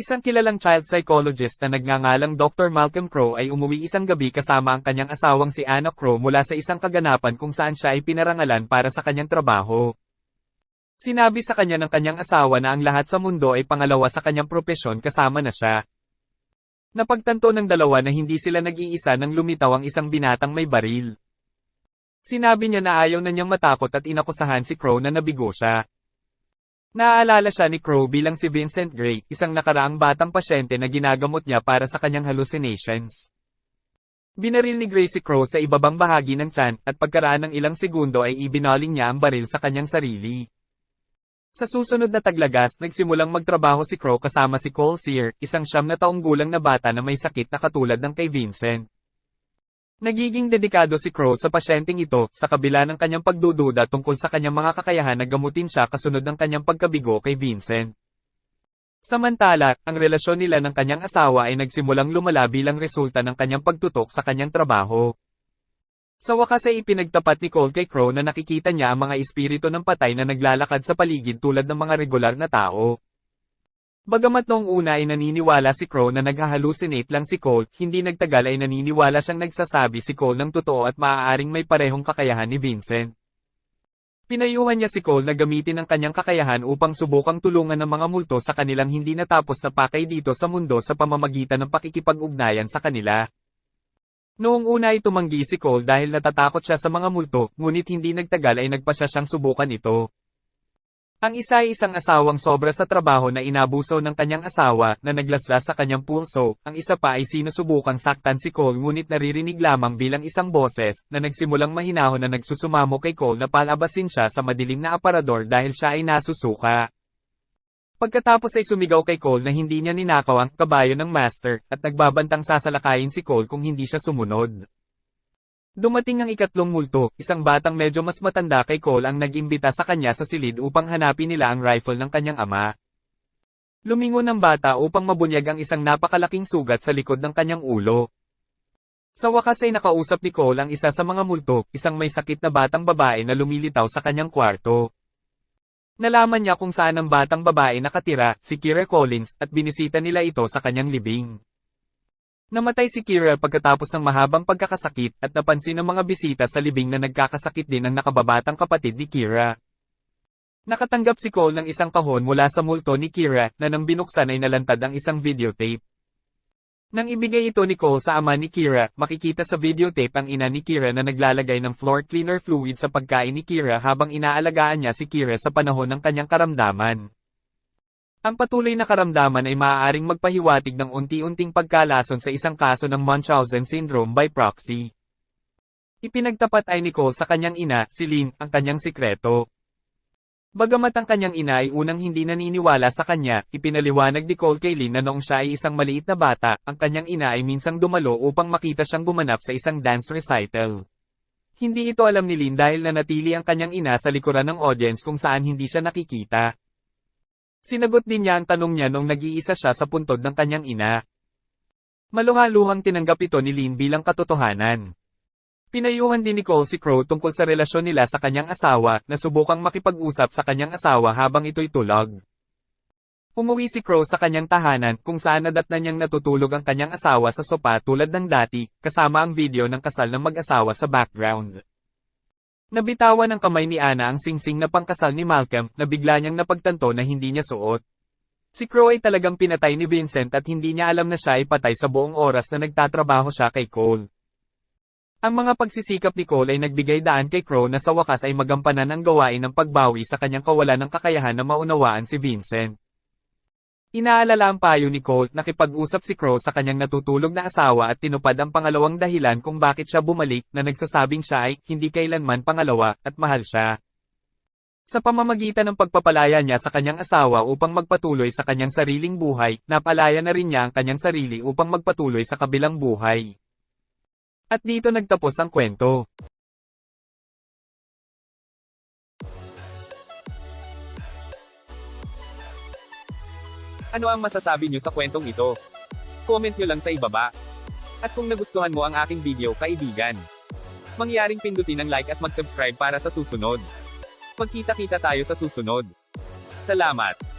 Isang kilalang child psychologist na nagngangalang Dr. Malcolm Crowe ay umuwi isang gabi kasama ang kanyang asawang si Anna Crowe mula sa isang kaganapan kung saan siya ay pinarangalan para sa kanyang trabaho. Sinabi sa kanya ng kanyang asawa na ang lahat sa mundo ay pangalawa sa kanyang propesyon kasama na siya. Napagtanto ng dalawa na hindi sila nag-iisa nang lumitaw ang isang binatang may baril. Sinabi niya na ayaw na niyang matakot at inakusahan si Crowe na nabigo siya. Naaalala siya ni Crowe bilang si Vincent Gray, isang nakaraang batang pasyente na ginagamot niya para sa kanyang hallucinations. Binaril ni Gray si Crowe sa ibabang bahagi ng tiyan, at pagkaraan ng ilang segundo ay ibinaling niya ang baril sa kanyang sarili. Sa susunod na taglagas, nagsimulang magtrabaho si Crowe kasama si Cole Sear, isang 9 na taong gulang na bata na may sakit na katulad ng kay Vincent. Nagiging dedikado si Crowe sa pasyenteng ito, sa kabila ng kanyang pagdududa tungkol sa kanyang mga kakayahan na gamutin siya kasunod ng kanyang pagkabigo kay Vincent. Samantala, ang relasyon nila ng kanyang asawa ay nagsimulang lumala bilang resulta ng kanyang pagtutok sa kanyang trabaho. Sa wakas ay ipinagtapat ni Cole kay Crowe na nakikita niya ang mga espiritu ng patay na naglalakad sa paligid tulad ng mga regular na tao. Bagamat noong una ay naniniwala si Crowe na naghahalusinate lang si Cole, hindi nagtagal ay naniniwala siyang nagsasabi si Cole ng totoo at maaaring may parehong kakayahan ni Vincent. Pinayuhan niya si Cole na gamitin ang kanyang kakayahan upang subukang tulungan ng mga multo sa kanilang hindi natapos na pakay dito sa mundo sa pamamagitan ng pakikipag-ugnayan sa kanila. Noong una ay tumanggi si Cole dahil natatakot siya sa mga multo, ngunit hindi nagtagal ay nagpasya siyang subukan ito. Ang isa ay isang asawang sobra sa trabaho na inabuso ng kanyang asawa, na naglaslas sa kanyang pulso. Ang isa pa ay sinusubukang saktan si Cole ngunit naririnig lamang bilang isang boses, na nagsimulang mahinahon na nagsusumamo kay Cole na palabasin siya sa madilim na aparador dahil siya ay nasusuka. Pagkatapos ay sumigaw kay Cole na hindi niya ninakaw ang kabayo ng master, at nagbabantang sasalakayin si Cole kung hindi siya sumunod. Dumating ang ikatlong multo, isang batang medyo mas matanda kay Cole ang nag-imbita sa kanya sa silid upang hanapin nila ang rifle ng kanyang ama. Lumingon ang bata upang mabunyag ang isang napakalaking sugat sa likod ng kanyang ulo. Sa wakas ay nakausap ni Cole ang isa sa mga multo, isang may sakit na batang babae na lumilitaw sa kanyang kwarto. Nalaman niya kung saan ang batang babae nakatira, si Kira Collins, at binisita nila ito sa kanyang libing. Namatay si Kira pagkatapos ng mahabang pagkakasakit, at napansin ng mga bisita sa libing na nagkakasakit din ang nakababatang kapatid ni Kira. Nakatanggap si Cole ng isang kahon mula sa multo ni Kira, na nang binuksan ay nalantad ang isang videotape. Nang ibigay ito ni Cole sa ama ni Kira, makikita sa videotape ang ina ni Kira na naglalagay ng floor cleaner fluid sa pagkain ni Kira habang inaalagaan niya si Kira sa panahon ng kanyang karamdaman. Ang patuloy na karamdaman ay maaaring magpahiwatig ng unti-unting pagkalason sa isang kaso ng Munchausen syndrome by proxy. Ipinagtapat ay ni Cole sa kanyang ina, si Lynn, ang kanyang sikreto. Bagamat ang kanyang ina ay unang hindi naniniwala sa kanya, ipinaliwanag ni Cole kay Lynn na noong siya ay isang maliit na bata, ang kanyang ina ay minsang dumalo upang makita siyang gumanap sa isang dance recital. Hindi ito alam ni Lynn dahil nanatili ang kanyang ina sa likuran ng audience kung saan hindi siya nakikita. Sinagot din niya ang tanong niya noong nag-iisa siya sa puntod ng kanyang ina. Maluhaluhang tinanggap ito ni Lynn bilang katotohanan. Pinayuhan din ni Cole si Crowe tungkol sa relasyon nila sa kanyang asawa, na subukang makipag-usap sa kanyang asawa habang ito'y tulog. Umuwi si Crowe sa kanyang tahanan, kung saan nadatnan niyang natutulog ang kanyang asawa sa sopa tulad ng dati, kasama ang video ng kasal ng mag-asawa sa background. Nabitawan ng kamay ni Anna ang singsing na pangkasal ni Malcolm, na bigla niyang napagtanto na hindi niya suot. Si Crowe ay talagang pinatay ni Vincent at hindi niya alam na siya ay patay sa buong oras na nagtatrabaho siya kay Cole. Ang mga pagsisikap ni Cole ay nagbigay daan kay Crowe na sa wakas ay magampanan ang gawain ng pagbawi sa kanyang kawalan ng kakayahan na maunawaan si Vincent. Inaalala ang payo ni Cole, nakipag-usap si Crowe sa kanyang natutulog na asawa at tinupad ang pangalawang dahilan kung bakit siya bumalik, na nagsasabing siya ay hindi kailanman pangalawa at mahal siya. Sa pamamagitan ng pagpapalaya niya sa kanyang asawa upang magpatuloy sa kanyang sariling buhay, napalaya na rin niya ang kanyang sarili upang magpatuloy sa kabilang buhay. At dito nagtapos ang kwento. Ano ang masasabi niyo sa kwentong ito? Comment niyo lang sa ibaba. At kung nagustuhan mo ang aking video, kaibigan, mangyaring pindutin ang like at mag-subscribe para sa susunod. Magkita-kita tayo sa susunod. Salamat!